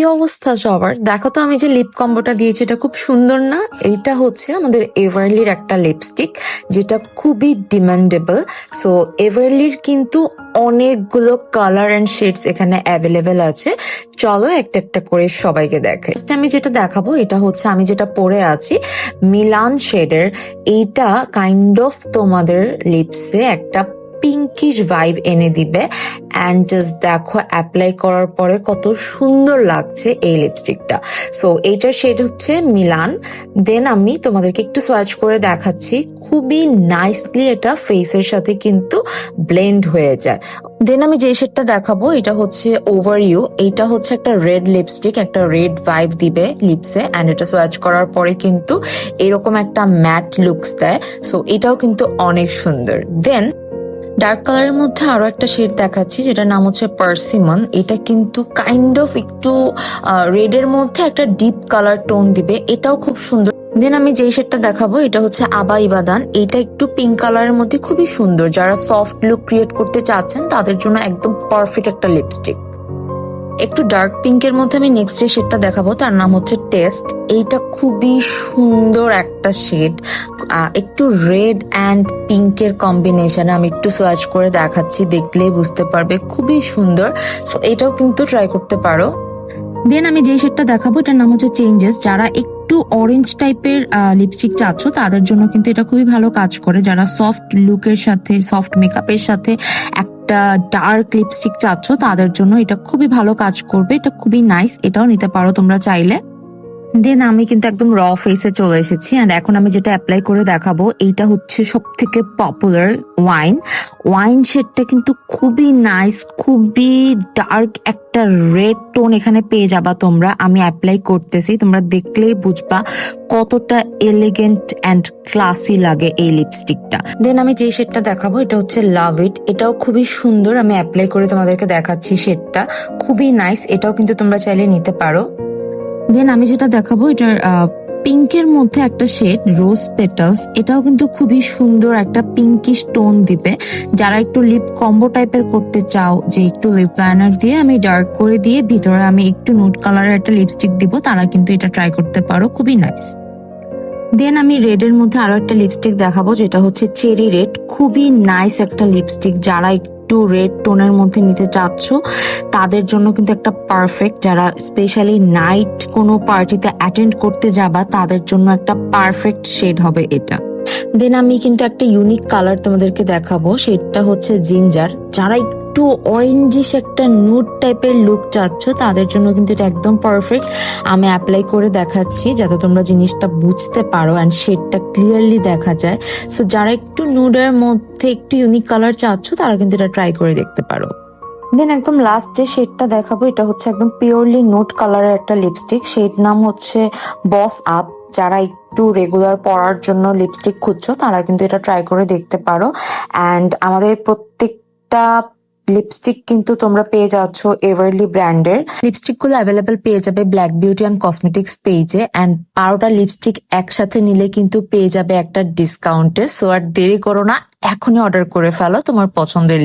কি অবস্থা সবার? দেখো তো আমি যে লিপ কম্বোটা দিয়েছি এটা খুব সুন্দর না? এইটা হচ্ছে আমাদের এভারলির একটা লিপস্টিক যেটা খুবই ডিমান্ডেবল। সো এভারলির কিন্তু অনেকগুলো কালার অ্যান্ড শেডস এখানে অ্যাভেলেবেল আছে। চলো একটা একটা করে সবাইকে দেখাই। আমি যেটা দেখাবো এটা হচ্ছে আমি যেটা পরে আছি মিলান শেডের। এইটা কাইন্ড অফ তোমাদের লিপসে একটা পিঙ্কিশ ভাইব এনে দিবে। অ্যান্ড জাস্ট দেখো অ্যাপ্লাই করার পরে কত সুন্দর লাগছে এই লিপস্টিকটা। সো এইটার শেড হচ্ছে মিলান। দেন আমি তোমাদেরকে একটু সোয়াচ করে দেখাচ্ছি, খুবই নাইসলি এটা ফেসের সাথে কিন্তু ব্লেন্ড হয়ে যায়। দেন আমি যে শেডটা দেখাবো এটা হচ্ছে ওভার ইউ। এইটা হচ্ছে একটা রেড লিপস্টিক, একটা রেড ভাইব দিবে লিপসে। অ্যান্ড এটা সোয়াচ করার পরে কিন্তু এরকম একটা ম্যাট লুকস দেয়। সো এটাও কিন্তু অনেক সুন্দর। দেন ডার্ক কালারের মধ্যে আরো একটা শেড দেখাচ্ছি যেটার নাম হচ্ছে পার্সিমন। এটা কিন্তু কাইন্ড অফ একটু রেড এর মধ্যে একটা ডিপ কালার টোন দিবে, এটাও খুব সুন্দর। দেন আমি যেই শেডটা দেখাবো এটা হচ্ছে আবা ইবাদান। এটা একটু পিঙ্ক কালারের মধ্যে খুবই সুন্দর। যারা সফট লুক ক্রিয়েট করতে চাচ্ছেন তাদের জন্য একদম পারফেক্ট একটা লিপস্টিক। একটু ডার্ক পিঙ্কের মধ্যে আমি নেক্সট যে শেডটা দেখাবো তার নাম হচ্ছে টেস্ট। এইটা খুবই সুন্দর একটা শেড, একটু রেড অ্যান্ড পিঙ্কের কম্বিনেশনে। আমি একটু সোয়াচ করে দেখাচ্ছি, দেখলেই বুঝতে পারবে খুবই সুন্দর। সো এটাও কিন্তু ট্রাই করতে পারো। দেন আমি যে শেডটা দেখাবো এটার নাম হচ্ছে চেঞ্জেস। যারা একটু অরেঞ্জ টাইপের লিপস্টিক চাচ্ছ তাদের জন্য কিন্তু এটা খুবই ভালো কাজ করে। যারা সফট লুকের সাথে সফট মেকআপের সাথে একটা ডার্ক লিপস্টিক চাচ্ছ তাদের জন্য এটা খুবই ভালো কাজ করবে। এটা খুবই নাইস, এটাও নিতে পারো তোমরা চাইলে। দেন আমি কিন্তু একদম র ফেসে চলে এসেছি। অ্যান্ড এখন আমি যেটা অ্যাপ্লাই করে দেখাবো এইটা হচ্ছে সব থেকে পপুলার ওয়াইন। ওয়াইন শেডটা কিন্তু খুবই নাইস, খুবই ডার্ক একটা রেড টোন এখানে পেয়ে যাবা তোমরা। আমি অ্যাপ্লাই করতেছি, তোমরা দেখলেই বুঝবা কতটা এলিগেন্ট অ্যান্ড ক্লাসি লাগে এই লিপস্টিকটা। দেন আমি যে শেডটা দেখাবো এটা হচ্ছে লাভ ইট। এটাও খুবই সুন্দর, আমি অ্যাপ্লাই করে তোমাদেরকে দেখাচ্ছি। শেডটা খুবই নাইস, এটাও কিন্তু তোমরা চাইলে নিতে পারো। দেন আমি যেটা দেখাবো এটার পিঙ্কের মধ্যে একটা শেড রোজ পেটালস। এটাও কিন্তু খুবই সুন্দর একটা পিঙ্কিশ টোন দিবে। যারা একটু লিপ কম্বো টাইপের করতে চাও যে একটু লিপ লাইনার দিয়ে আমি ডার্ক করে দিয়ে ভিতরে আমি একটু নুড কালারের একটা লিপস্টিক দিব, তারা কিন্তু এটা ট্রাই করতে পারো, খুবই নাইস। দেন আমি রেড এর মধ্যে আরো একটা লিপস্টিক দেখাবো যেটা হচ্ছে চেরি রেড। খুবই নাইস একটা লিপস্টিক। যারা একটু রেড টোনের মধ্যে নিতে চাচ্ছ তাদের জন্য কিন্তু একটা পারফেক্ট। যারা স্পেশালি নাইট কোনো পার্টিতে অ্যাটেন্ড করতে যাবা তাদের জন্য একটা পারফেক্ট শেড হবে এটা। দেন আমি কিন্তু একটা ইউনিক কালার তোমাদেরকে দেখাবো, সেটা হচ্ছে জিঞ্জার। যারা একটু অরেঞ্জিশ একটা নুড টাইপের লুক চাচ্ছ তাদের জন্য কিন্তু এটা একদম পারফেক্ট। আমি অ্যাপ্লাই করে দেখাচ্ছি যাতে তোমরা জিনিসটা বুঝতে পারো অ্যান্ড শেডটা ক্লিয়ারলি দেখা যায়। সো যারা একটু নুডের মধ্যে একটু ইউনিক কালার চাচ্ছ তারা কিন্তু এটা ট্রাই করে দেখতে পারো। দেন একদম লাস্ট যে শেডটা দেখাবো এটা হচ্ছে একদম পিওরলি নুড কালারের একটা লিপস্টিক। শেড নাম হচ্ছে বস আপ। যারা একটু রেগুলার পরার জন্য লিপস্টিক খুঁজছো তারা কিন্তু এটা ট্রাই করে দেখতে পারো। অ্যান্ড আমাদের প্রত্যেকটা লিপস্টিক কিন্তু তোমরা পেয়ে যাচ্ছ এভারলি ব্র্যান্ডের। লিপস্টিক গুলো অ্যাভেলেবেল পেয়ে যাবে ব্ল্যাক বিউটি অ্যান্ড কসমেটিক্স পেজে। অ্যান্ড 12টা লিপস্টিক একসাথে নিলে কিন্তু পেয়ে যাবে একটা ডিসকাউন্টে। সো আর দেরি করো না, এখনই অর্ডার করে ফেলো তোমার পছন্দের